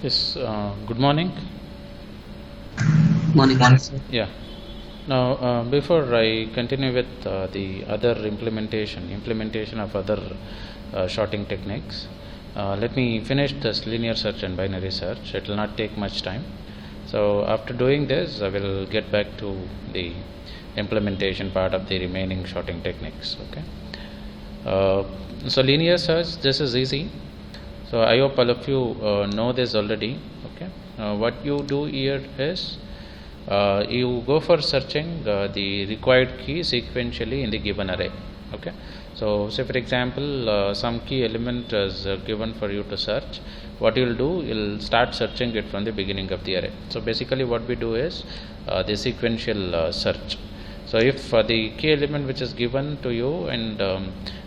Yes, good morning. Morning. Morning, sir. Yeah. Now, before I continue with the other implementation of other shorting techniques, let me finish this linear search and binary search. It will not take much time. So, after doing this, I will get back to the implementation part of the remaining shorting techniques. Okay. So, linear search, this is easy. So, I hope all of you know this already. Okay. What you do here is you go for searching the required key sequentially in the given array. Okay, so say for example some key element is given for you to search. What you'll do, you'll start searching it from the beginning of the array. So basically what we do is the sequential search. So if the key element which is given to you and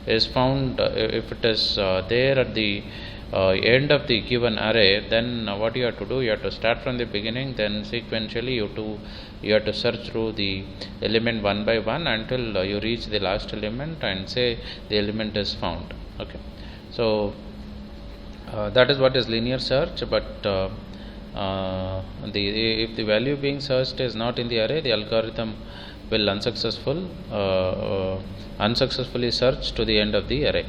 is found, if it is there at the end of the given array, then what you have to do, you have to start from the beginning, then sequentially you have to search through the element one by one until you reach the last element and say the element is found. Okay, so that is what is linear search. But if the value being searched is not in the array, the algorithm will unsuccessfully search to the end of the array.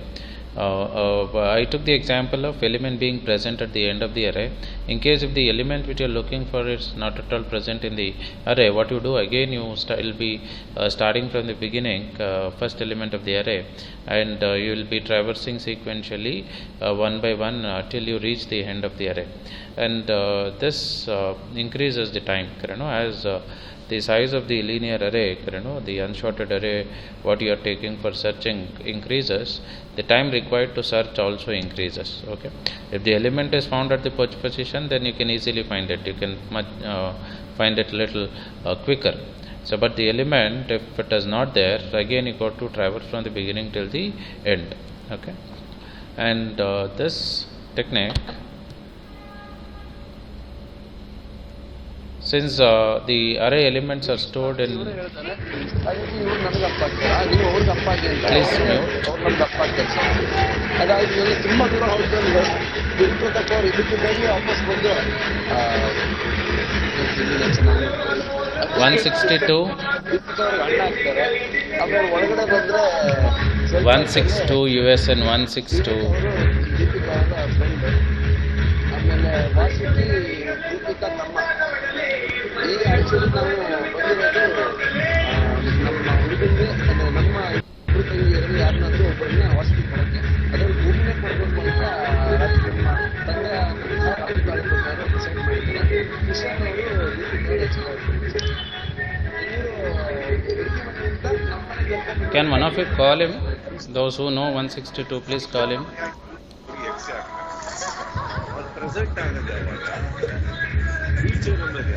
I took the example of element being present at the end of the array. In case if the element which you are looking for is not at all present in the array, what you do again, you will be starting from the beginning, first element of the array, and you will be traversing sequentially one by one till you reach the end of the array, and this increases the time, as the size of the linear array, the unsorted array, what you are taking for searching increases, the time required to search also increases. Okay, if the element is found at the position, then you can easily find it. You can find it a little quicker. So, but the element, if it is not there, again you got to traverse from the beginning till the end. Okay, and this technique, since the array elements are stored in, please mute. ಅದಾಗಿ ತುಂಬ ದೂರ ಹೋಗ್ತಂದ್ರೆ ತಿರುಪತಕ್ಕವ್ರು ಇದಕ್ಕಿದ್ದಾಗೆ ವಾಪಸ್ ಬಂದು 162 ಅಣ್ಣ ಆಗ್ತಾರೆ. ಆಮೇಲೆ ಒಳಗಡೆ ಬಂದ್ರೆ 162 USN 162. ದೀಪಿಕಾ ಫ್ರೆಂಡ್, ಆಮೇಲೆ ವಾಸುಕಿ ದೀಪಿಕಾ ತಮ್ಮ. ಈಗ ಆಕ್ಚುಲಿ ನಾವು ಬಂದಿರೋದು ನಮ್ಮ ಹುಡುಗಂಗೆ ನಮ್ಮ ಇಬ್ಬರು ತಂಗಿಯರಲ್ಲಿ ಯಾರನ್ನಾದ್ರೂ ಒಬ್ಬರನ್ನ ವಾಸುಕಿ ಕೊಡೋಕ್ಕೆ, ಅದರಲ್ಲಿ ಭೂಮಿನೇ ಕೊಡಬೇಕು ಅಂತ ನಮ್ಮ ತಂದೆ ಅಧಿಕಾರಿ ಕೊಟ್ಟಾರು, ಡಿಸೈಡ್ ಮಾಡಿದ್ದಾರೆ. ಕಿಶನ್ ಅವರು Deepika Can one of you call him? Those who know 162, please call him. Present ಆಗಿದೆ ಫ್ಯೂಚರ್ ಅನ್ನೋದು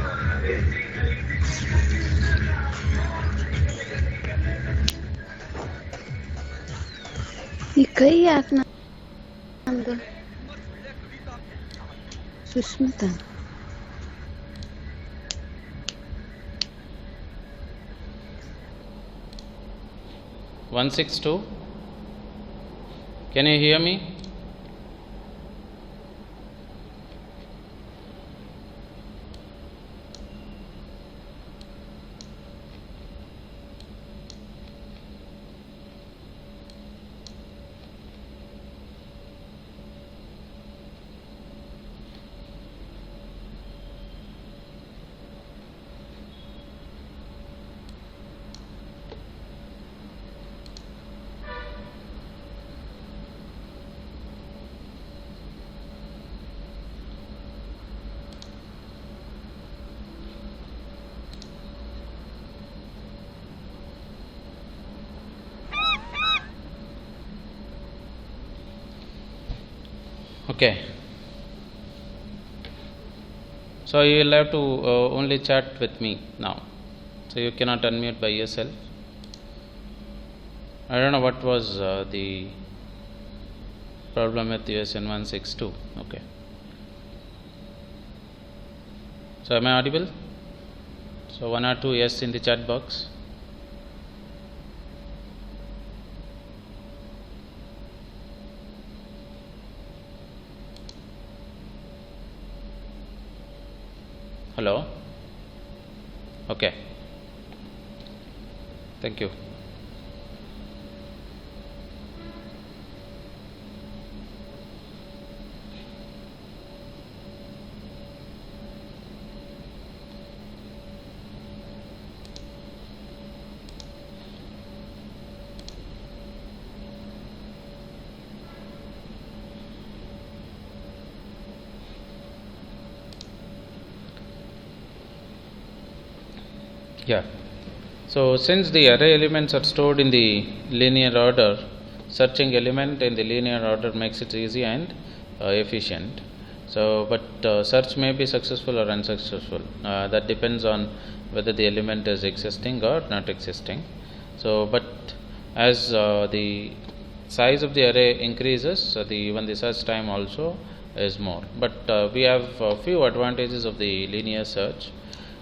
ಈ ಕೈ ಯಾಕೆ ನಮ್ದು Sushmita 162. Can you hear me? Okay, so you will have to only chat with me now, so you cannot unmute by yourself. I don't know what was the problem with USN 162. Okay, so am I audible? So 1 or 2 yes in the chat box. Hello? Okay. Thank you. Yeah. So since the array elements are stored in the linear order, searching element in the linear order makes it easy and efficient. So, but search may be successful or unsuccessful. That depends on whether the element is existing or not existing. So, but as the size of the array increases, even the search time also is more. But we have a few advantages of the linear search.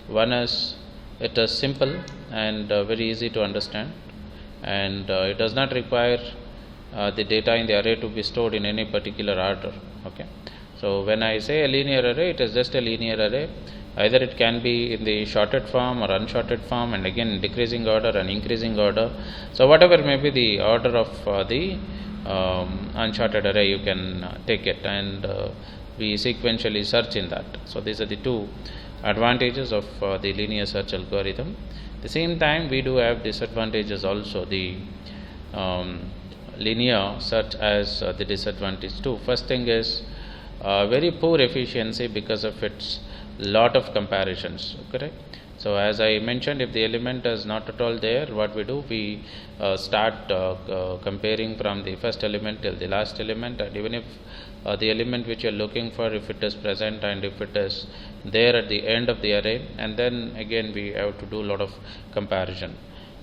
One is it is simple and very easy to understand, and it does not require the data in the array to be stored in any particular order. Okay, so when I say a linear array, it is just a linear array. Either it can be in the shorted form or unshorted form, and again decreasing order and increasing order. So whatever may be the order of the unshorted array, you can take it, and we sequentially search in that. So these are the two advantages of the linear search algorithm. At the same time, we do have disadvantages also. The linear search has the disadvantage too. First thing is very poor efficiency because of its lot of comparisons. Correct. So as I mentioned, if the element is not at all there, what we do, we start comparing from the first element till the last element, and even if the element which you are looking for, if it is present and if it is there at the end of the array, and then again we have to do a lot of comparison.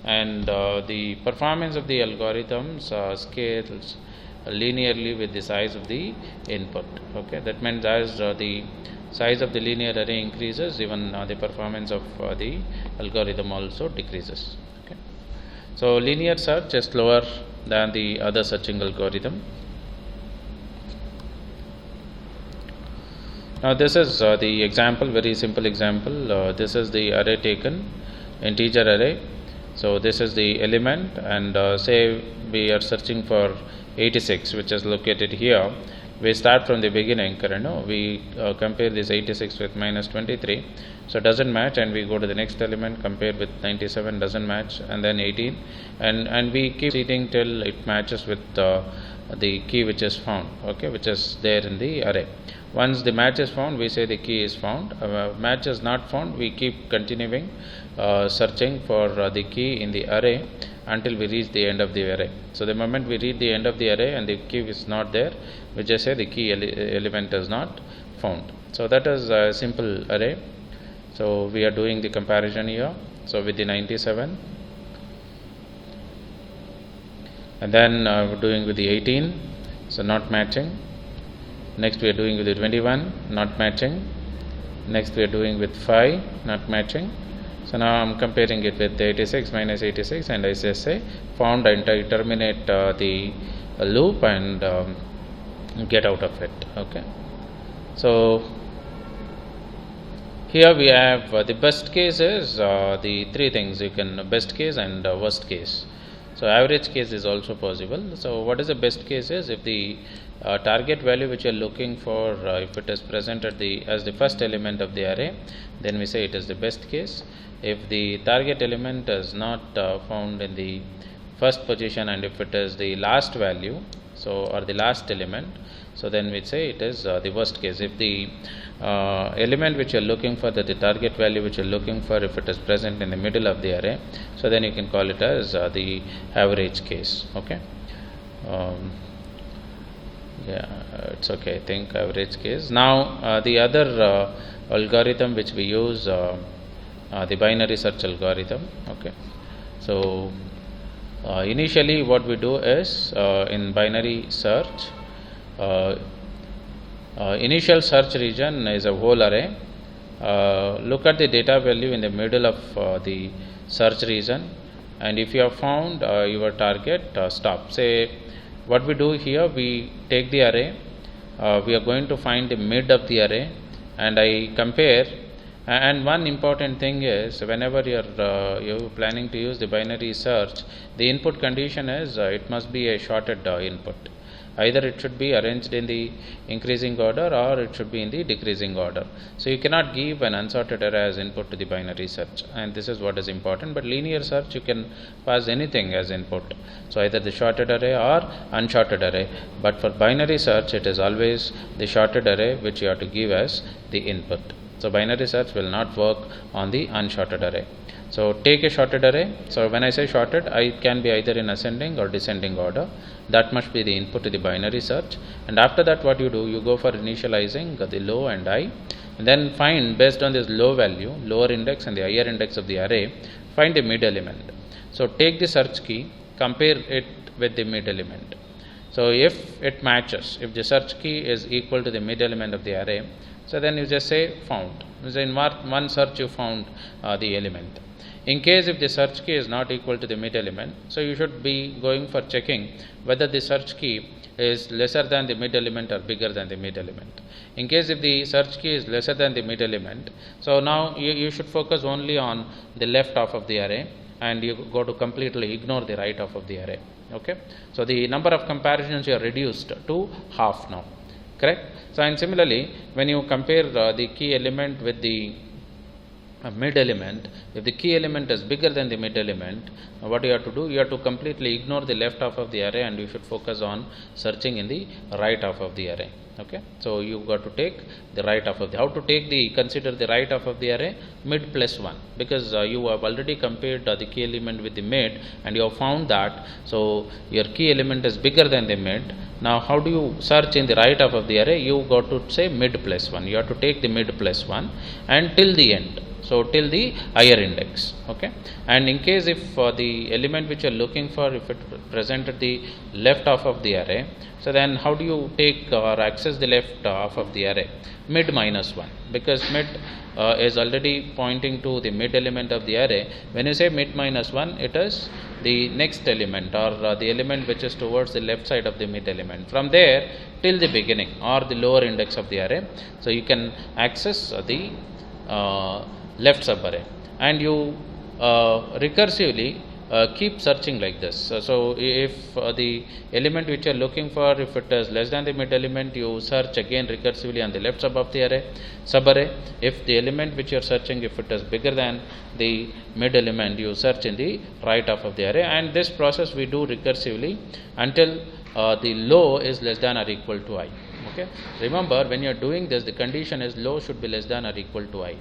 And the performance of the algorithms scales linearly with the size of the input. Okay, that means as the size of the linear array increases, even the performance of the algorithm also decreases. Okay, so linear search is slower than the other searching algorithm. Now this is the example, very simple example. This is the array taken, integer array. So this is the element, and say we are searching for 86, which is located here. We start from the beginning, we compare this 86 with minus 23, so it doesn't match, and we go to the next element, compare with 97, doesn't match, and then 18, and we keep proceeding till it matches with the key which is found, okay, which is there in the array. Once the match is found, we say the key is found. Match is not found, we keep continuing searching for the key in the array until we reach the end of the array. So the moment we reach the end of the array and the key is not there, we just say the key element is not found. So that is a simple array. So we are doing the comparison here. So with the 97, and then we're doing with the 18, so not matching. Next we are doing with the 21, not matching. Next we are doing with 5, not matching. So now I'm comparing it with 86 minus 86, and I just say found, and I terminate the loop and get out of it. Okay. So here we have the best case is the three things you can, best case and worst case. So average case is also possible. So what is the best case is if the target value which you are looking for, if it is present at as the first element of the array, then we say it is the best case. If the target element is not found in the first position, and if it is the last value, so or the last element, so then we say it is the worst case. If the element which you are looking for, the target value which you are looking for, if it is present in the middle of the array, so then you can call it as the average case. Okay. Yeah, it's okay. I think average case. Now the other algorithm which we use, the binary search algorithm. Okay. So initially what we do is in binary search, initial search region is a whole array. Look at the data value in the middle of the search region, and if you have found your target, stop. Say what we do here, we take the array, we are going to find the mid of the array, and I compare And one important thing is, whenever you're planning to use the binary search, the input condition is it must be a shorted input. Either it should be arranged in the increasing order or it should be in the decreasing order. So you cannot give an unsorted array as input to the binary search, and this is what is important. But linear search, you can pass anything as input, so either the shorted array or unshorted array. But for binary search, it is always the shorted array which you have to give as the input. So binary search will not work on the unshorted array. So take a shorted array. So when I say shorted, I can be either in ascending or descending order. That must be the input to the binary search. And after that, what you do, you go for initializing the low and high, and then find, based on this low value, lower index and the higher index of the array, find a mid element. So take the search key, compare it with the mid element. So if it matches, if the search key is equal to the mid element of the array, so then you just say found. So in one search you found the element. In case if the search key is not equal to the mid element, so you should be going for checking whether the search key is lesser than the mid element or bigger than the mid element. In case if the search key is lesser than the mid element, so now you should focus only on the left half of the array, and you go to completely ignore the right half of the array. Okay, so the number of comparisons you are reduced to half now, correct? So and similarly, when you compare the key element with the mid element, if the key element is bigger than the mid element, what you have to do, you have to completely ignore the left half of the array, and you should focus on searching in the right half of the array. Okay, so you got to take the right half of the, how to take the, consider the right half of the array, mid plus 1, because you have already compared the key element with the mid, and you have found that so your key element is bigger than the mid. Now how do you search in the right half of the array? You got to say mid plus 1. You have to take the mid plus 1 and till the end. So till the higher index. Okay, and in case if the element which you are looking for, if it presented the left half of the array, so then how do you take or access the left half of the array? Mid minus 1, because mid is already pointing to the mid element of the array. When you say mid minus 1, it is the next element, or the element which is towards the left side of the mid element. From there till the beginning or the lower index of the array, so you can access the left subarray, and you recursively keep searching like this. So if the element which you are looking for, if it is less than the mid element, you search again recursively on the left sub of the subarray. If the element which you are searching, if it is bigger than the mid element, you search in the right half of the array, and this process we do recursively until the low is less than or equal to I. Okay, remember, when you are doing this, the condition is low should be less than or equal to I.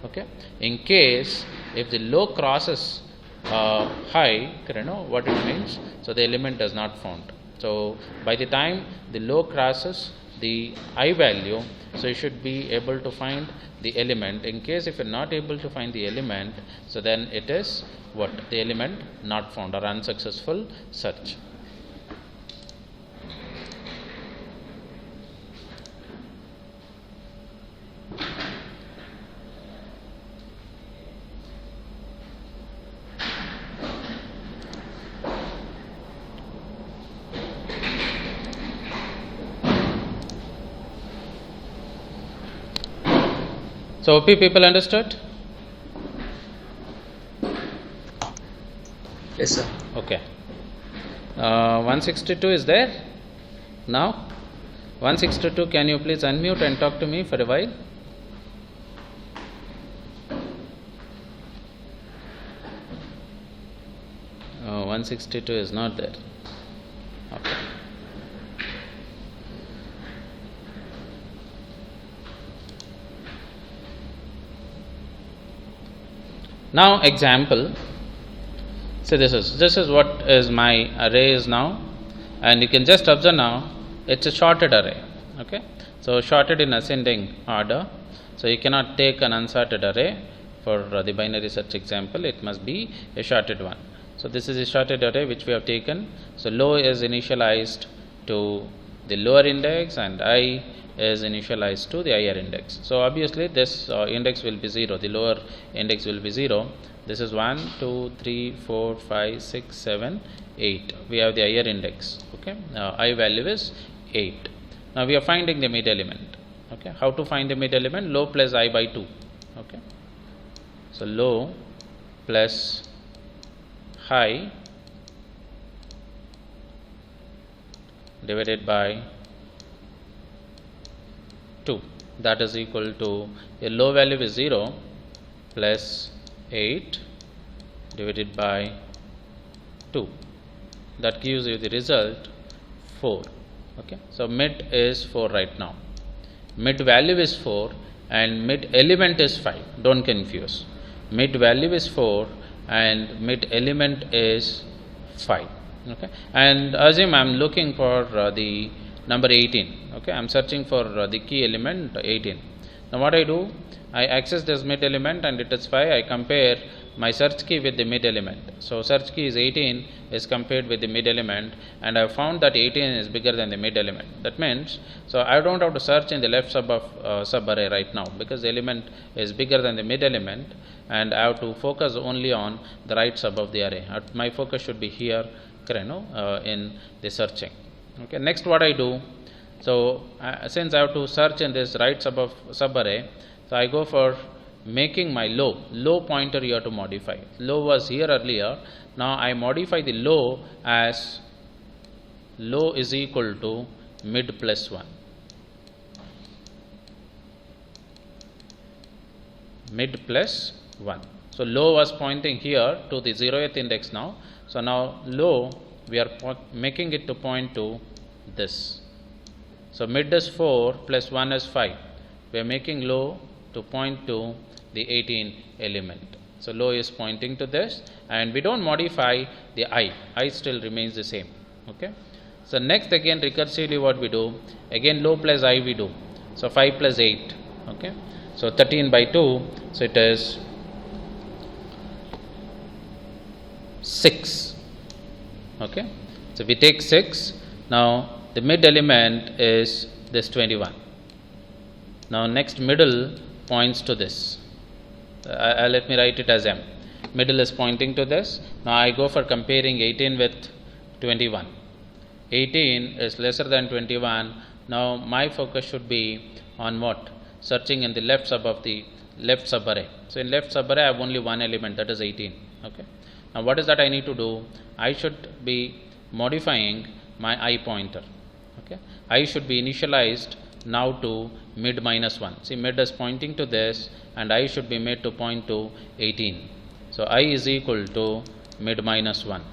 Okay, in case if the low crosses high, you know what it means, so the element is not found. So by the time the low crosses the I value, so you should be able to find the element. In case if you are not able to find the element, so then it is what? The element not found, or unsuccessful search. So OP people understood? Yes, sir. Okay. 162 is there now? 162, can you please unmute and talk to me for a while? Oh, 162 is not there. Okay. Now example, so this is what is my array is now, and you can just observe now it's a shorted array. Okay, so shorted in ascending order, so you cannot take an unsorted array for the binary search example. It must be a shorted one. So this is a shorted array which we have taken. So low is initialized to the lower index and I is initialized to the higher index. So obviously this index will be 0, the lower index will be 0. This is 1, 2, 3, 4, 5, 6, 7, 8. We have the higher index. Okay, I value is 8. Now we are finding the mid element. Okay, how to find the mid element? Low plus I by 2. Okay, so low plus high divided by 2, that is equal to a low value is 0 plus 8 divided by 2, that gives you the result 4. Okay, so mid is 4 right now. Mid value is 4 and mid element is 5. Don't confuse. Mid value is 4 and mid element is 5. Okay, and assume I am looking for the number 18. Okay, I am searching for the key element 18. Now what I do, I access this mid element and it is 5. I compare my search key with the mid element. So search key is 18 is compared with the mid element, and I have found that 18 is bigger than the mid element. That means, so I don't have to search in the left sub of subarray right now, because the element is bigger than the mid element, and I have to focus only on the right sub of the array. My focus should be here, in the searching. Okay, next what I do, so since I have to search in this right sub of subarray, so I go for making my low pointer you have to modify. Low was here earlier. Now I modify the low as low is equal to mid plus 1. Mid plus 1. So low was pointing here to the 0th index now. So now low we are making it to point to this. So mid is 4 plus 1 is 5. We are making low to point to the 18 element. So low is pointing to this, and we don't modify the I still remains the same. Okay, so next again recursively what we do, again low plus I we do. So 5 plus 8. Okay, so 13 by 2, so it is 6. Okay, so we take 6. Now the mid element is this 21. Now next middle points to this. Let me write it as M. Middle is pointing to this. Now I go for comparing 18 with 21. 18 is lesser than 21. Now my focus should be on what? Searching in the left sub of the left subarray. So in left subarray I have only one element, that is 18. Okay. Now what is that I need to do? I should be modifying my I pointer. Okay. I should be initialized now to mid minus 1. See, mid is pointing to this, and I should be made to point to 18. So I is equal to mid minus 1.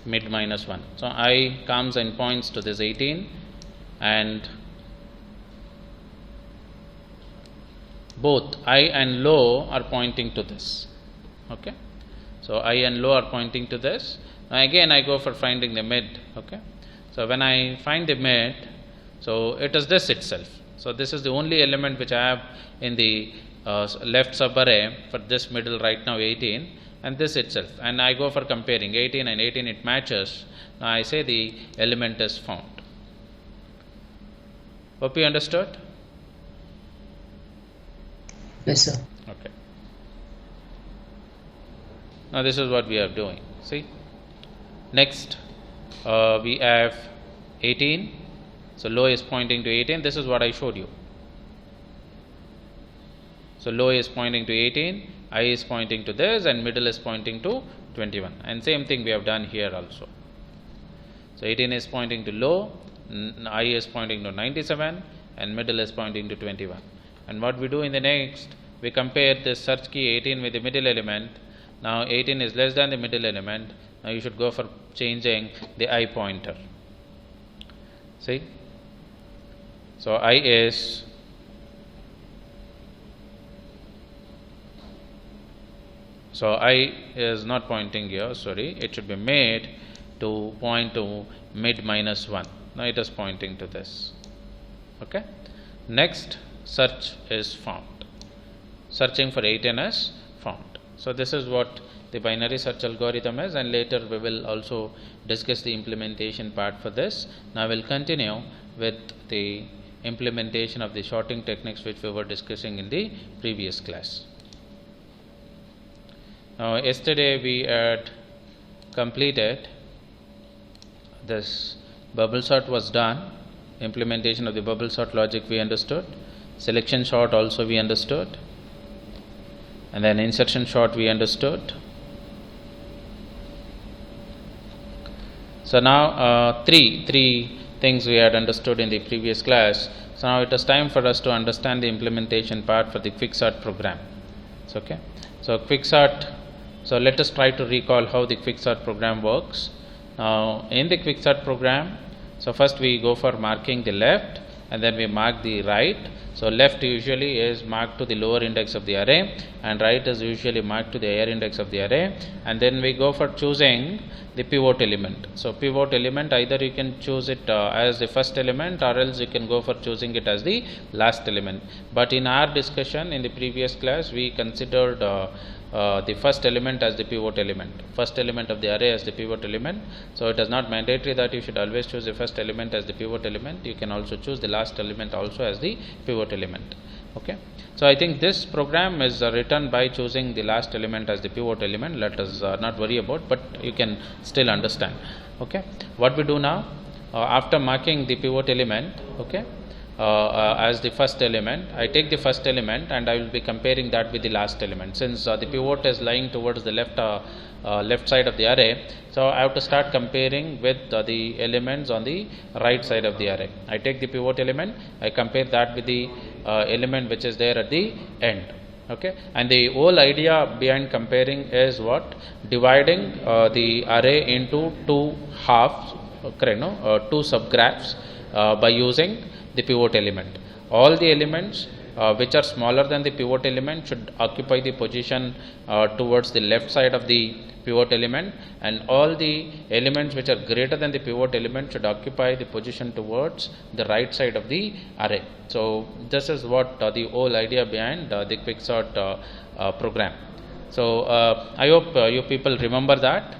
Mid minus 1. So I comes and points to this 18, and both I and low are pointing to this. Okay. So I and low are pointing to this. Now again I go for finding the mid. Okay, so when I find the mid, so it is this itself. So this is the only element which I have in the left subarray for this middle right now, 18, and this itself, and I go for comparing 18 and 18, it matches. Now I say the element is found. Hope you understood? Yes, sir. Okay. Now this is what we are doing. See, next we have 18. So low is pointing to 18. This is what I showed you. So low is pointing to 18, I is pointing to this, and middle is pointing to 21. And same thing we have done here also. So 18 is pointing to low, I is pointing to 97, and middle is pointing to 21. And what we do in the next, we compare this search key 18 with the middle element. Now 18 is less than the middle element. Now you should go for changing the I pointer. See? So I is not pointing here, sorry, it should be made to point to mid minus 1. Now it is pointing to this. Okay. Next, search is found. Searching for 18 is found. So this is what the binary search algorithm is, and later we will also discuss the implementation part for this. Now we will continue with the implementation of the sorting techniques which we were discussing in the previous class. Now yesterday we had completed this bubble sort was done implementation of the bubble sort logic we understood, selection sort also we understood, and then insertion sort we understood. So now three things we had understood in the previous class. So now it is time for us to understand the implementation part for the quicksort program. So, okay. So quicksort. So let us try to recall how the quicksort program works. Now in the quicksort program, so first we go for marking the left, and then we mark the right. So left usually is marked to the lower index of the array, and right is usually marked to the higher index of the array, and then we go for choosing the pivot element. So pivot element, either you can choose it as the first element, or else you can go for choosing it as the last element. But in our discussion in the previous class, we considered the first element as the pivot element, first element of the array as the pivot element. So it is not mandatory that you should always choose the first element as the pivot element. You can also choose the last element also as the pivot element. Okay. So I think this program is written by choosing the last element as the pivot element. Let us not worry about, but you can still understand. Okay. What we do now, after marking the pivot element, okay, as the first element, I take the first element and I will be comparing that with the last element. Since the pivot is lying towards the left side of the array, so I have to start comparing with the elements on the right side of the array. I take the pivot element, I compare that with the element which is there at the end. Okay, and the whole idea behind comparing is what? Dividing the array into two halves, two subgraphs by using the pivot element. All the elements which are smaller than the pivot element should occupy the position towards the left side of the pivot element, and all the elements which are greater than the pivot element should occupy the position towards the right side of the array. So this is what the whole idea behind the quicksort program. So I hope you people remember that.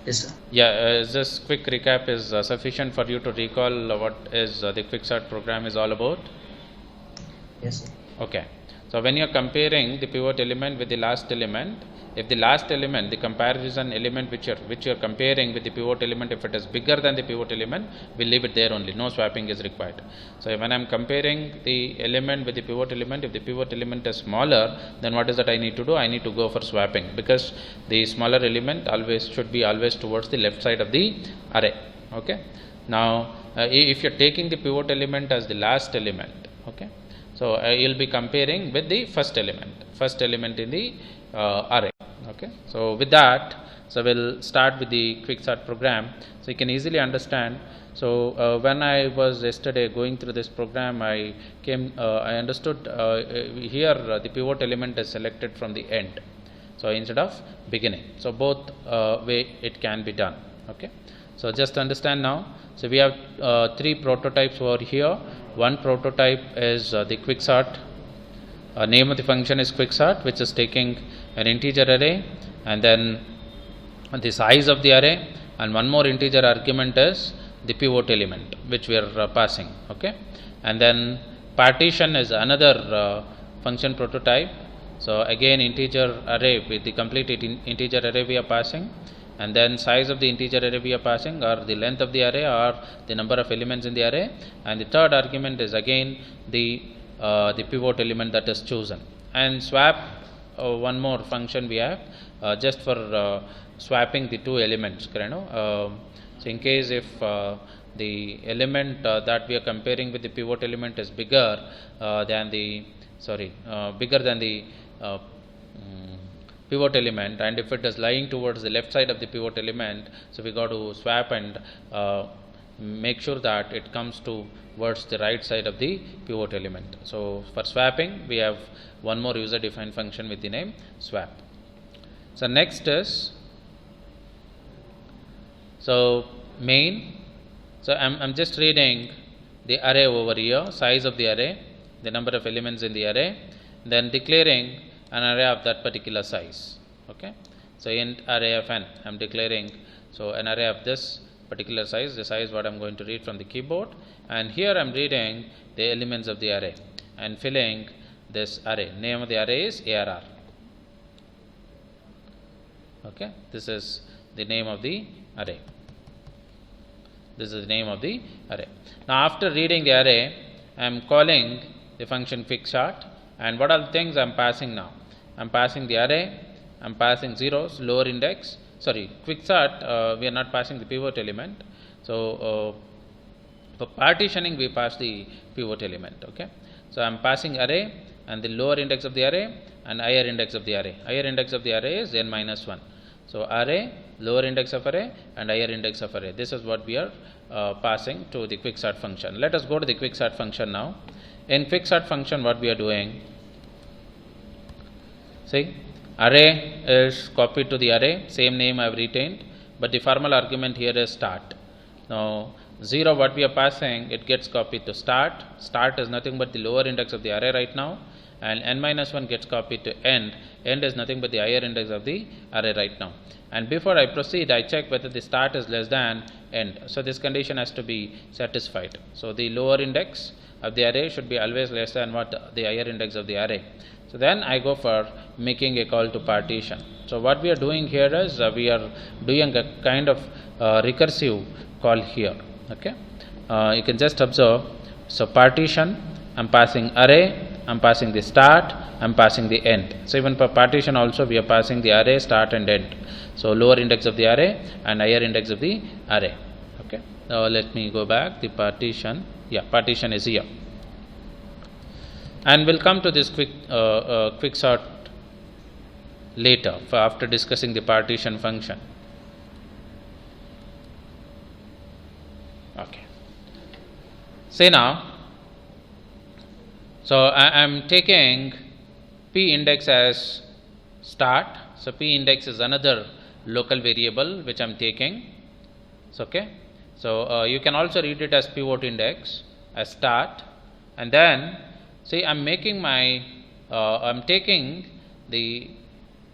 Yes, sir. Yeah, this quick recap is sufficient for you to recall what is the quicksort program is all about. Yes, sir. Okay. So when you are comparing the pivot element with the last element, if the last element, the comparison element which you are comparing with the pivot element, if it is bigger than the pivot element, we'll leave it there only. No swapping is required. So when I am comparing the element with the pivot element, if the pivot element is smaller, then what is that I need to do? I need to go for swapping, because the smaller element should be always towards the left side of the array. Okay. Now if you are taking the pivot element as the last element, okay, so you'll be comparing with the first element in the array. Okay. So with that, so we'll start with the quicksort program. So you can easily understand. So when I was yesterday going through this program, I understood here the pivot element is selected from the end, so instead of beginning. So both way it can be done. Okay. So just understand now. So we have three prototypes over here. One prototype is the quicksort. Name of the function is quicksort, which is taking an integer array and then the size of the array, and one more integer argument is the pivot element which we are passing. Okay. And then partition is another function prototype. So again integer array with the complete integer array we are passing, and then size of the integer array we are passing, or the length of the array, or the number of elements in the array, and the third argument is again the pivot element that is chosen. And swap, one more function we have just for swapping the two elements. So in case if the element that we are comparing with the pivot element is bigger than the pivot element, and if it is lying towards the left side of the pivot element, so we got to swap and make sure that it comes towards the right side of the pivot element. So for swapping, we have one more user defined function with the name swap. So next is, so main. So I'm just reading the array over here, size of the array, the number of elements in the array, then declaring an array of that particular size. Okay. So int array of n, I'm declaring so an array of this particular size, the size what I'm going to read from the keyboard, and here I'm reading the elements of the array and filling this array. Name of the array is ARR. Okay, this is the name of the array. This is the name of the array. Now after reading the array, I am calling the function quicksort, and what are the things I am passing now? I am passing the array, I am passing zeros, lower index. Sorry, quicksort, we are not passing the pivot element. So for partitioning, we pass the pivot element. Okay. So I am passing array and the lower index of the array and higher index of the array. Higher index of the array is n minus 1. So array, lower index of array and higher index of array. This is what we are passing to the quicksort function. Let us go to the quicksort function now. In quicksort function, what we are doing? See, array is copied to the array, same name I have retained, but the formal argument here is start. Now 0, what we are passing, it gets copied to start. Start is nothing but the lower index of the array right now, and n minus 1 gets copied to end. End is nothing but the higher index of the array right now. And before I proceed, I check whether the start is less than end. So this condition has to be satisfied. So the lower index of the array should be always less than what the higher index of the array. So then I go for making a call to partition. So what we are doing here is we are doing a kind of recursive call here. Okay, you can just observe. So partition, I'm passing array, I'm passing the start, I'm passing the end. So even for partition also we are passing the array, start and end. So lower index of the array and higher index of the array. Okay, now let me go back. The partition, yeah, partition is here. And we'll come to this quicksort later after discussing the partition function. Okay. Say now, so I am taking p index as start. So p index is another local variable which I am taking. So okay. So you can also read it as pivot index as start, and then see I'm making my I'm taking the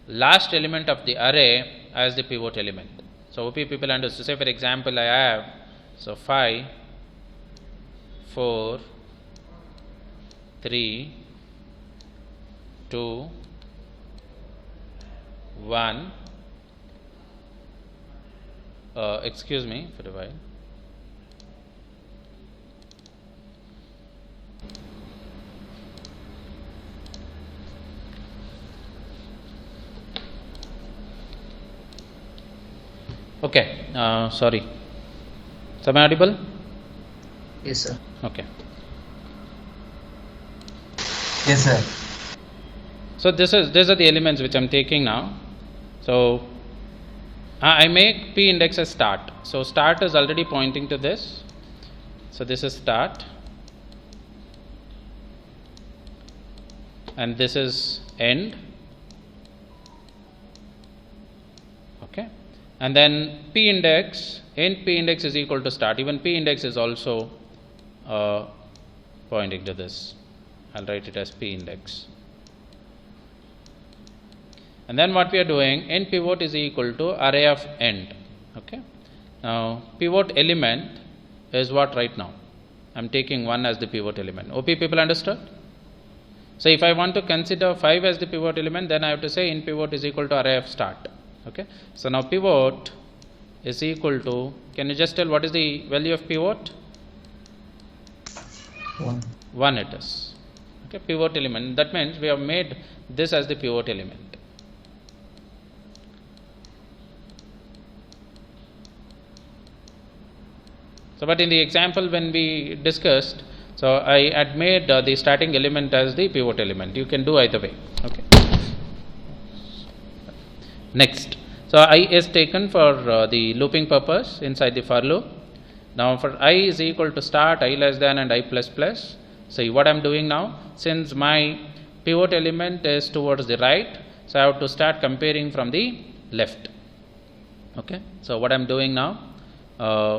last element of the array as the pivot element. So hope people understand. Say for example I have 5, 4, 3, 2, 1. Excuse me for a while. Okay, sorry. Am I audible? Yes, sir. Okay. Yes, sir. So these are the elements which I am taking now. So I make p index as start. So start is already pointing to this. So this is start, and this is end. Okay, and then p index, end p index is equal to start. Even p index is also pointing to this. I'll write it as p index. And then what we are doing, end pivot is equal to array of end. Okay. Now pivot element is what right now? I'm taking 1 as the pivot element. OP people understood? So if I want to consider 5 as the pivot element, then I have to say end pivot is equal to array of start. Okay. So now pivot is equal to, can you just tell what is the value of pivot? 1. 1 it is. Okay, pivot element. That means we have made this as the pivot element. So, but in the example when we discussed, so I had made the starting element as the pivot element. You can do either way. Okay. Next, so I is taken for the looping purpose inside the for loop. Now for I is equal to start, I less than and I plus plus. So what I am doing now, since my pivot element is towards the right, so I have to start comparing from the left. Okay. So what I am doing now,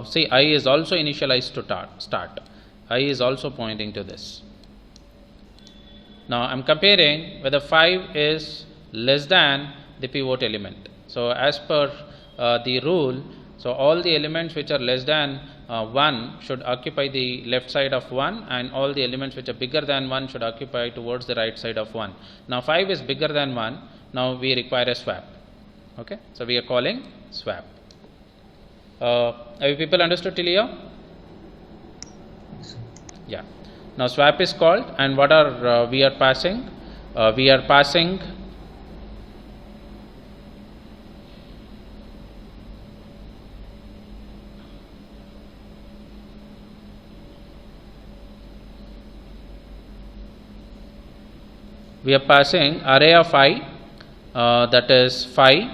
see I is also initialized to start. I is also pointing to this. Now I am comparing whether 5 is less than the pivot element. So as per the rule, so all the elements which are less than 1 should occupy the left side of 1, and all the elements which are bigger than 1 should occupy towards the right side of 1. Now 5 is bigger than 1, now we require a swap. Okay, so we are calling swap. Have you people understood till here? Yeah. Now swap is called, and what are we are passing? We are passing array of I, that is phi,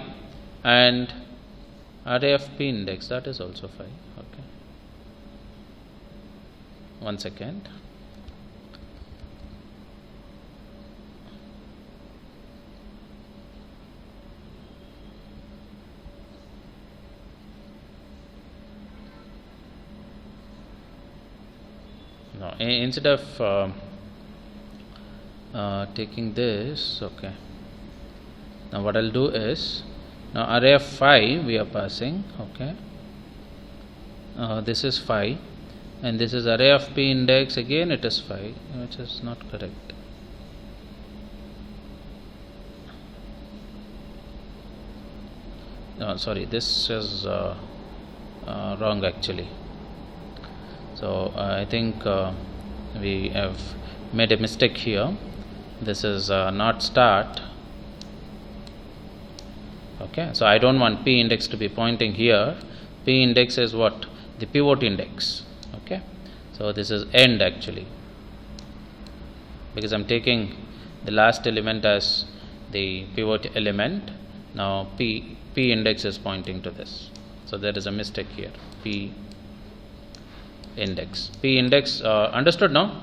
and array of p index, that is also phi. Okay. 1 second. No, instead of taking this, okay. Now what I'll do is, now array of phi we are passing, okay. This is phi, and this is array of p index, again it is phi, which is not correct. No, sorry, this is wrong actually. So I think we have made a mistake here. This is not start. Okay, so I don't want p index to be pointing here. P index is what? The pivot index. Okay, so this is end actually, because I'm taking the last element as the pivot element. Now p index is pointing to this, so there is a mistake here. P index understood now?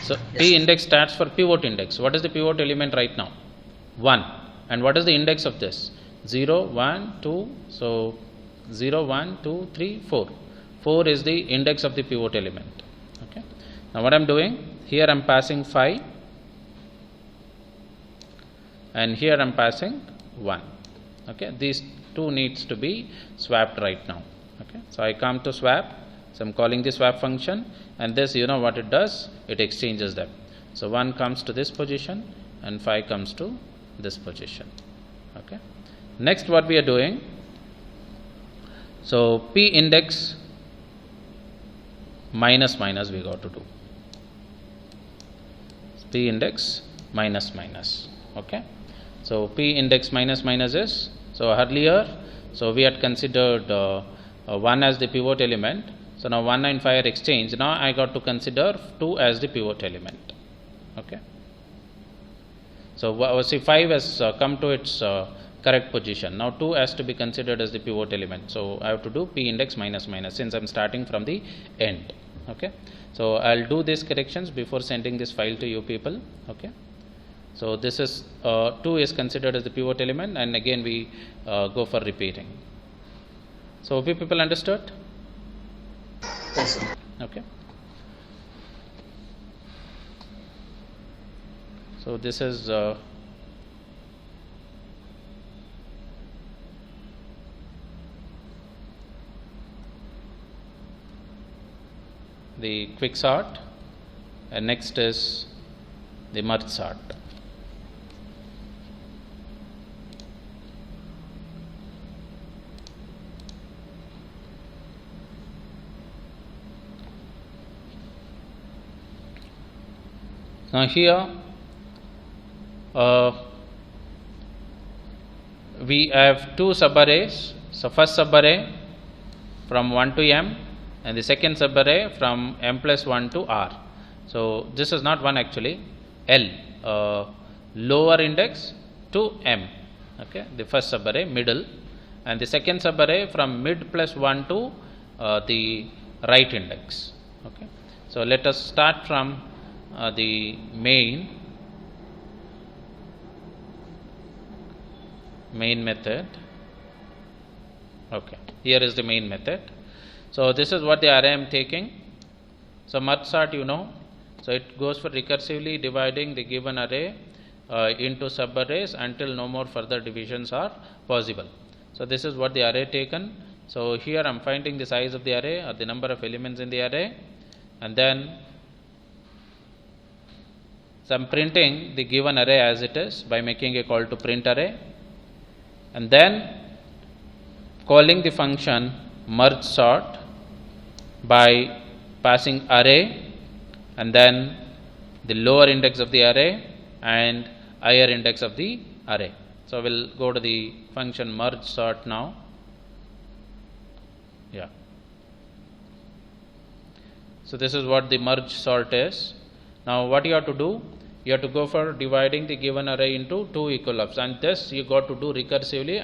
So Yes. p index stands for pivot index. What is the pivot element right now? 1. And what is the index of this? 0, 1, 2. So 0, 1, 2, 3, 4. 4 is the index of the pivot element. Okay. Now what I'm doing here, I'm passing phi, and here I'm passing 1. Okay, these two needs to be swapped right now. Okay, so I come to swap, so I'm calling the swap function, and this, you know what it does, it exchanges them. So 1 comes to this position and phi comes to this position. Okay, next what we are doing, so p index minus minus we got to do, p index minus minus. Okay, so p index minus minus is, so earlier, so we had considered 1 as the pivot element. So now 1 and 5 are exchanged. Now I got to consider 2 as the pivot element. Okay, so see, 5 has come to its correct position. Now 2 has to be considered as the pivot element. So I have to do p index minus minus, since I'm starting from the end. Okay, so I'll do these corrections before sending this file to you people. Okay, so this is 2 is considered as the pivot element, and again we go for repeating. So hope you people understood? Yes, sir. Okay, so this is the quick sort, and next is the merge sort. Now here we have two subarrays. So first subarray from 1 to m, and the second subarray from m plus 1 to r. So this is not 1 actually, L, lower index to m. Okay, the first subarray middle, and the second subarray from mid plus 1 to the right index. Okay, so let us start from the main method. Okay, here is the main method. So this is what the array I am taking. So merge sort, you know, so it goes for recursively dividing the given array into subarrays until no more further divisions are possible. So this is what the array taken. So here I am finding the size of the array, or the number of elements in the array, and then so I am printing the given array as it is by making a call to print array, and then calling the function merge sort by passing array and then the lower index of the array and higher index of the array. So we'll go to the function merge sort now. Yeah. So this is what the merge sort is. Now what you have to do, you have to go for dividing the given array into two equal halves, and this you got to do recursively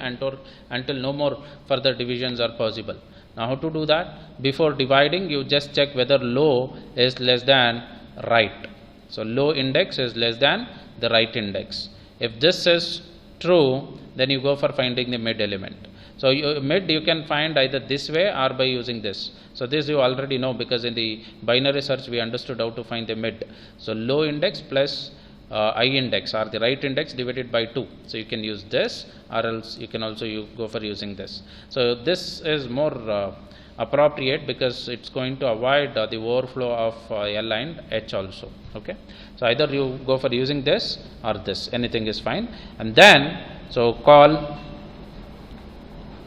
until no more further divisions are possible. Now how to do that? Before dividing, you just check whether low is less than right. So low index is less than the right index. If this is true, then you go for finding the mid element. So mid you can find either this way or by using this. So this you already know, because in the binary search we understood how to find the mid. So low index plus I index or the right index divided by 2. So you can use this, or else you can also go for using this. So this is more appropriate because it's going to avoid the overflow of L and H also. Okay. So either you go for using this or this, anything is fine. And then so call.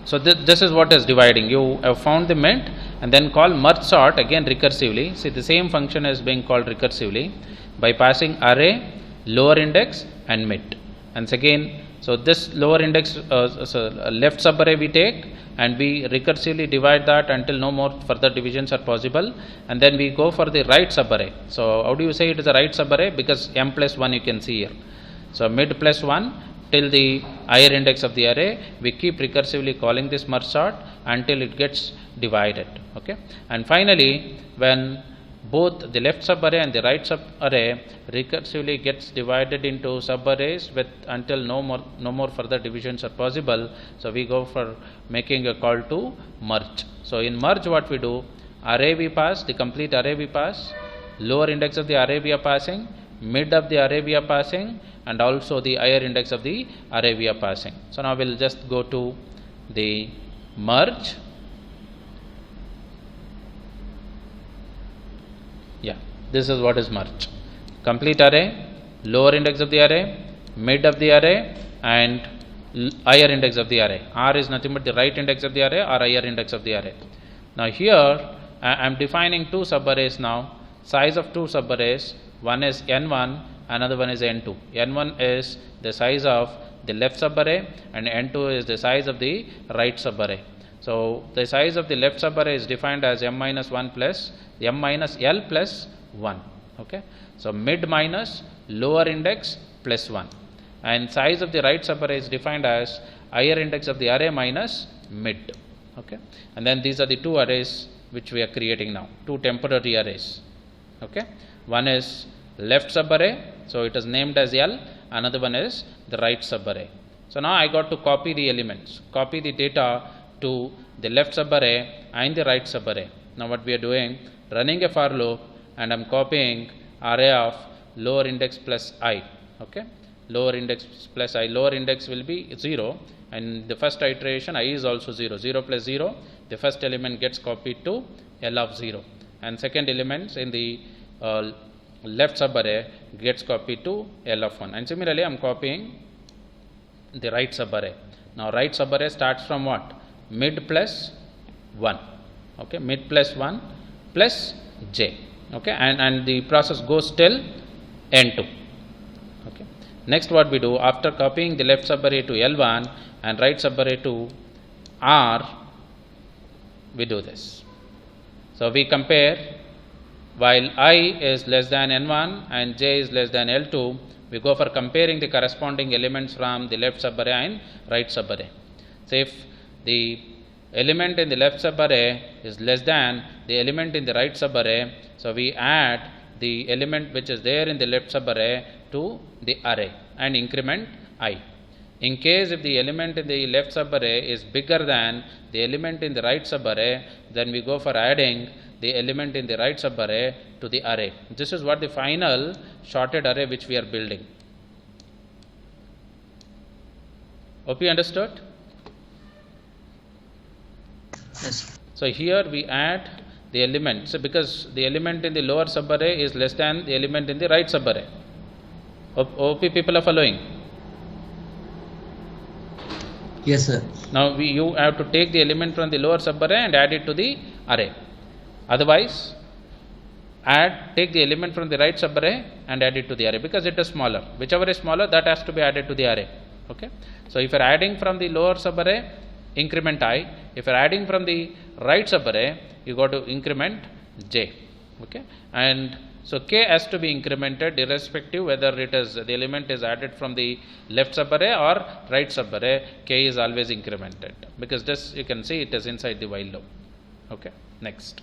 So this is what is dividing. You have found the mid and then call merge sort again recursively. See, the same function is being called recursively by passing array, lower index and mid. And again, so this lower index left subarray we take and we recursively divide that until no more further divisions are possible, and then we go for the right subarray. So how do you say it is a right subarray? Because m plus 1 you can see here. So mid plus 1 till the higher index of the array, we keep recursively calling this merge sort until it gets divided. Okay. And finally, when both the left subarray and the right subarray recursively gets divided into subarrays with until no more further divisions are possible, so we go for making a call to merge. So in merge what we do, array we pass, the complete array we pass, lower index of the array we are passing, mid of the array we are passing, and also the higher index of the array we are passing. So now we'll just go to the merge. Yeah, this is what is merge. Complete array, lower index of the array, mid of the array and higher index of the array. R is nothing but the right index of the array or higher index of the array. Now here I am defining two subarrays now. Size of two subarrays, one is N1, another one is N2. N1 is the size of the left subarray and N2 is the size of the right subarray. So the size of the left subarray is defined as m minus 1 plus m minus L plus 1. Okay. So mid minus lower index plus 1. And size of the right subarray is defined as higher index of the array minus mid. Okay. And then these are the two arrays which we are creating now, two temporary arrays. Okay. One is left subarray, so it is named as L. Another one is the right subarray. So now I got to copy the elements, copy the data to the left subarray and the right subarray. Now what we are doing, running a for loop, and I am copying array of lower index plus I. Okay, lower index plus I. Lower index will be 0, and the first iteration I is also 0. 0 plus 0, the first element gets copied to L of 0, and second elements in the left subarray gets copied to L of 1. And similarly I am copying the right subarray. Now right subarray starts from what? Mid plus 1. Okay, mid plus 1 plus j. Okay, and the process goes till N2. Okay. Next what we do, after copying the left subarray to L1 and right subarray to R, we do this. So we compare, while I is less than N1 and j is less than L2, we go for comparing the corresponding elements from the left subarray and right subarray. So if the element in the left subarray is less than the element in the right subarray, so we add the element which is there in the left subarray to the array and increment I. In case if the element in the left subarray is bigger than the element in the right subarray, then we go for adding the element in the right subarray to the array. This is what the final shorted array which we are building. Hope you understood? Yes. So here we add the element. So because the element in the lower subarray is less than the element in the right subarray. Hope people are following. Yes, sir. Now you have to take the element from the lower subarray and add it to the array. Otherwise, take the element from the right subarray and add it to the array, because it is smaller. Whichever is smaller, that has to be added to the array. Okay. So if you are adding from the lower subarray, increment I. If you are adding from the right subarray, you got to increment j. Okay. And so k has to be incremented irrespective whether it is the element is added from the left subarray or right subarray. K is always incremented, because this you can see it is inside the while loop. Okay. Next.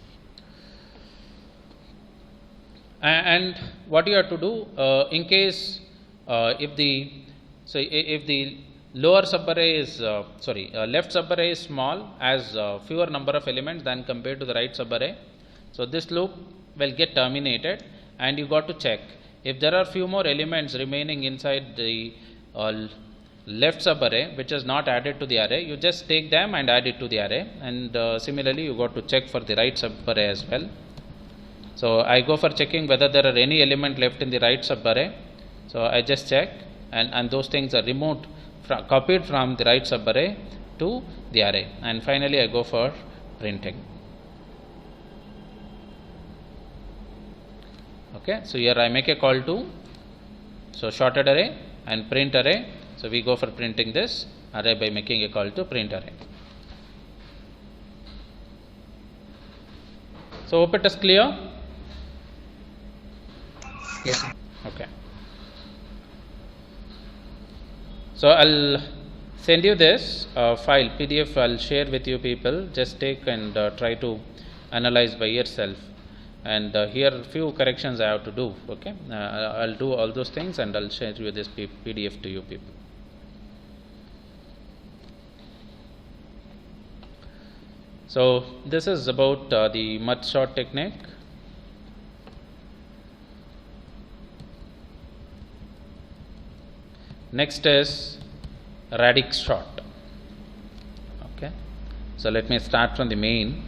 And what you have to do in case if the lower subarray is left subarray is small, has fewer number of elements than compared to the right subarray, so this loop will get terminated, and you got to check if there are few more elements remaining inside the left subarray which is not added to the array. You just take them and add it to the array, and similarly you got to check for the right subarray as well. So I go for checking whether there are any element left in the right subarray. So I just check, and those things are removed, copied from the right subarray to the array, and finally I go for printing. Okay, so here I make a call to sorted array and print array. So we go for printing this array by making a call to print array. So hope it is clear. Yes, sir. Okay. So I'll send you this file PDF. I'll share with you people. Just take and try to analyze by yourself. And here few corrections I have to do. Okay. I'll do all those things and I'll share you this PDF to you people. So this is about the merge sort technique. Next is radix sort. Okay. So let me start from the main.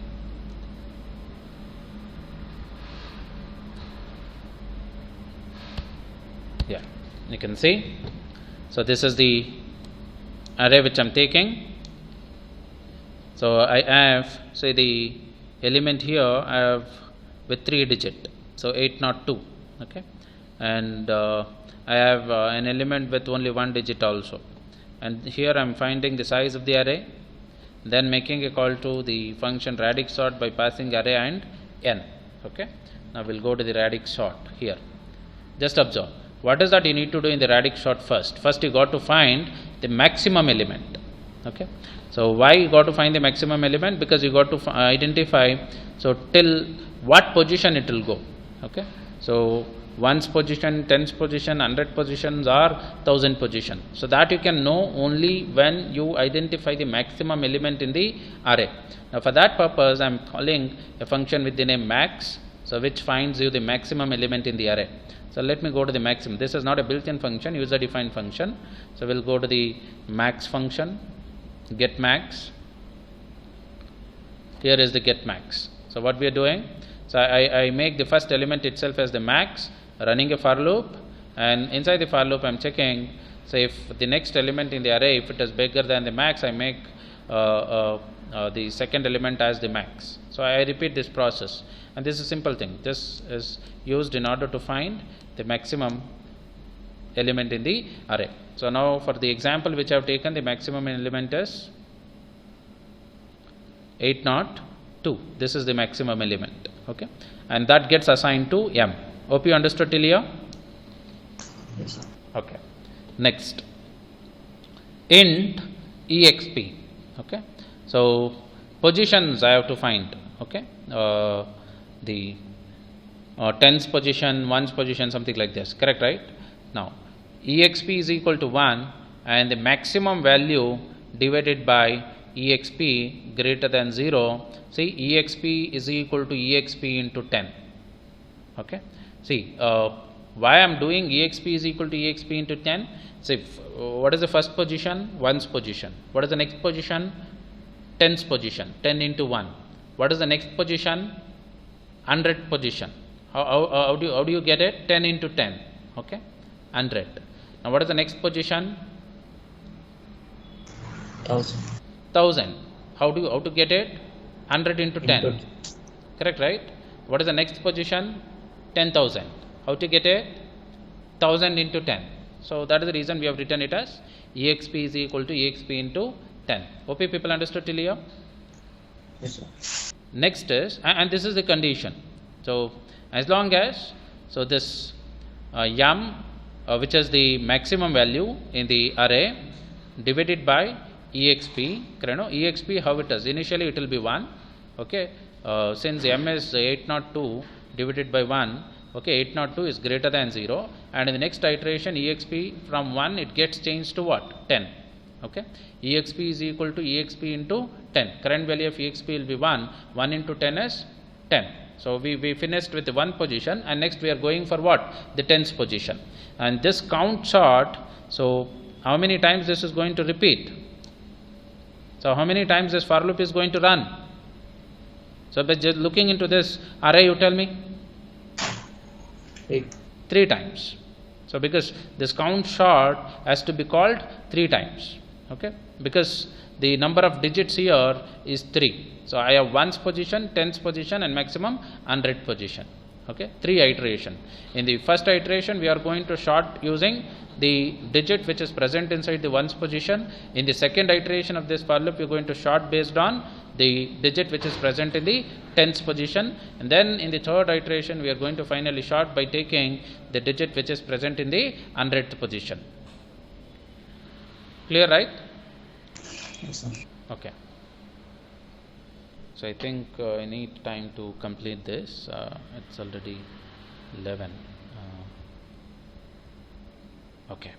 Yeah, you can see. So this is the array which I am taking. So I have, say, the element here I have with 3 digit, so 802. Okay, and I have an element with only 1 digit also, and here I am finding the size of the array, then making a call to the function radix sort by passing array and n. Okay. Now we'll go to the radix sort here. Just observe what is that you need to do in the radix sort first. First you got to find the maximum element. Okay. So why you got to find the maximum element? Because you got to identify so till what position it will go. Okay. So 1's position, 10's position, 100 positions, or 1000 position. So that you can know only when you identify the maximum element in the array. Now for that purpose I am calling a function with the name max, so which finds you the maximum element in the array. So let me go to the maximum. This is not a built-in function, user defined function. So we'll go to the max function, get max. Here is the get max. So what we are doing, so I make the first element itself as the max, running a for loop, and inside the for loop I am checking, so if the next element in the array, if it is bigger than the max, I make the second element as the max. So I repeat this process, and this is a simple thing. This is used in order to find the maximum element in the array. So now for the example which I have taken, the maximum element is 802. This is the maximum element. Okay, and that gets assigned to m. Hope you understood till here. Yes, sir. Okay. Next, int exp. Okay. So positions I have to find. Okay. The 10's position, 1's position, something like this. Correct, right? Now exp is equal to 1, and the maximum value divided by exp greater than 0. See, exp is equal to exp into 10. Okay. See, why I am doing exp is equal to exp into 10? See, what is the first position? 1's position. What is the next position? 10's position. 10 into 1. What is the next position? 100 position. How do you get it? 10 into 10. Okay, 100. Now what is the next position? 1000. 1000. How to get it? 100 into 10. Input. Correct, right? What is the next position? 10,000. How to get it? 1000 into 10. So that is the reason we have written it as exp is equal to exp into 10. OP people understood till here? Yes, sir. Next is, and this is the condition. So as long as, so this yum, which is the maximum value in the array, divided by exp, exp how it is? Initially it will be 1. Okay, since m is 802 divided by 1, okay, 802 is greater than 0, and in the next iteration exp from 1 it gets changed to what? 10. Okay, exp is equal to exp into 10. Current value of exp will be 1. 1 into 10 is 10. So we finished with the 1 position, and next we are going for what? The 10th position. And this count chart, so how many times this is going to repeat? So how many times this for loop is going to run? So by just looking into this array, you tell me? 8. 3 times. So because this count chart has to be called 3 times. Okay, because the number of digits here is 3. So I have 1's position, 10th position, and maximum 100th position. Okay, 3 iteration. In the first iteration we are going to sort using the digit which is present inside the 1's position. In the second iteration of this for loop we are going to sort based on the digit which is present in the 10th position, and then in the third iteration we are going to finally sort by taking the digit which is present in the 100th position. Clear, right? Yes, sir. Okay. So I think I need time to complete this. It's already 11. Okay,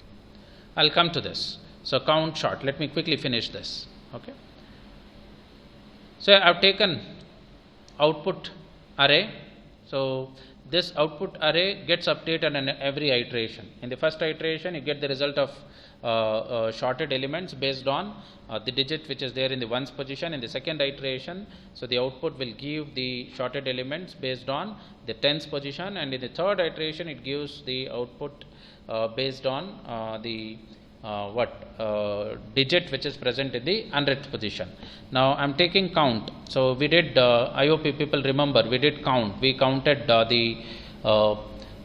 I'll come to this. So count chart. Let me quickly finish this. Okay. So I've taken output array. So this output array gets updated in every iteration. In the first iteration, you get the result of shorted elements based on the digit which is there in the 1's position. In the second iteration, so the output will give the shorted elements based on the 10th position, and in the third iteration, it gives the output based on the digit which is present in the 100th position. Now I am taking count. So we did IOP people remember we did count. We counted the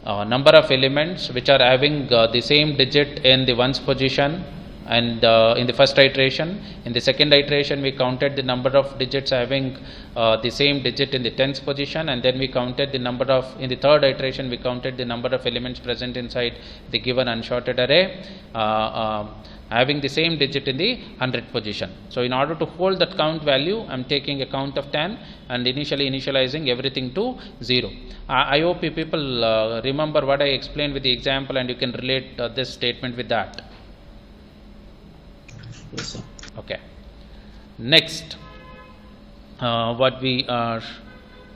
number of elements which are having the same digit in the 1's position, and in the first iteration. In the second iteration we counted the number of digits having the same digit in the 10th position, and then we counted the number of, in the third iteration we counted the number of elements present inside the given unshorted array having the same digit in the 100th position. So in order to hold that count value, I am taking a count of 10 and initializing everything to 0. I hope you people remember what I explained with the example, and you can relate this statement with that. Yes, sir. Okay. Next, what we are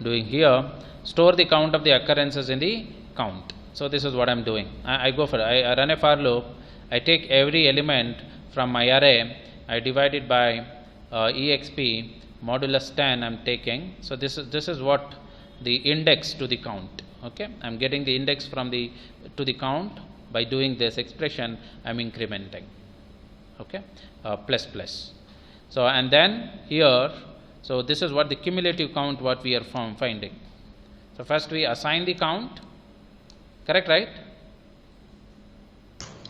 doing here, store the count of the occurrences in the count. So this is what I am doing. I go for I run a for loop. I take every element from my array. I divide it by exp modulus 10. I am taking. So this is what the index to the count. Okay, I am getting the index from the to the count by doing this expression. I am incrementing. Okay, plus plus. So and then here, so this is what the cumulative count what we are finding. So first we assign the count, correct, right?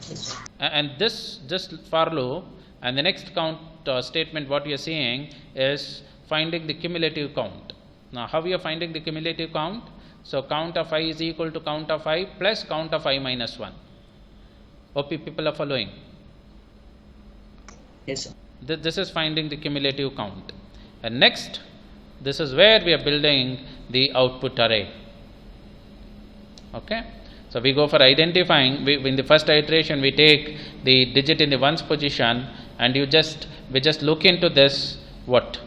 Yes, sir. And this for loop, and the next count statement what we are seeing is finding the cumulative count. Now how we are finding the cumulative count? So count of I is equal to count of I plus count of I minus 1. Hope people are following. Yes, sir. This is finding the cumulative count. And next, this is where we are building the output array. Okay. So we go for identifying. In the first iteration, we take the digit in the 1's position, and we just look into this what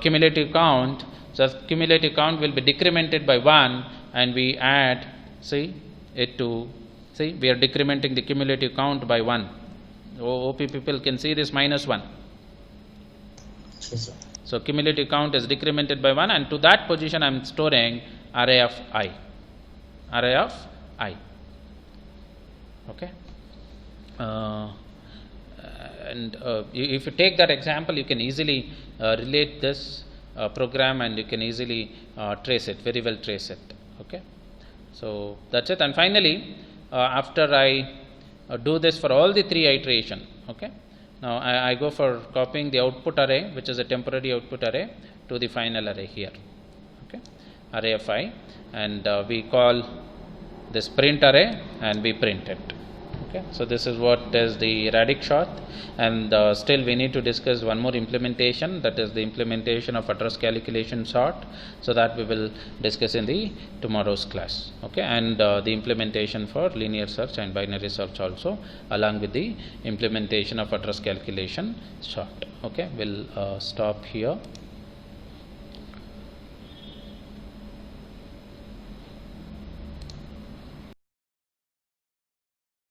cumulative count. So cumulative count will be decremented by 1, and we add we are decrementing the cumulative count by 1. OP people can see this minus 1. Yes, sir. So cumulative count is decremented by 1, and to that position I am storing array of I. Array of I. Okay. and if you take that example, you can easily relate this program, and you can easily trace it, very well trace it. Okay, so that's it. And finally, after I do this for all the 3 iteration, okay, now I go for copying the output array, which is a temporary output array, to the final array here. Okay, array of I, and we call this print array, and we print it. Okay, so this is what is the Radix sort, and still we need to discuss one more implementation, that is the implementation of address calculation sort. So that we will discuss in the tomorrow's class. Okay, and the implementation for linear search and binary search also, along with the implementation of address calculation sort. Okay, we'll stop here.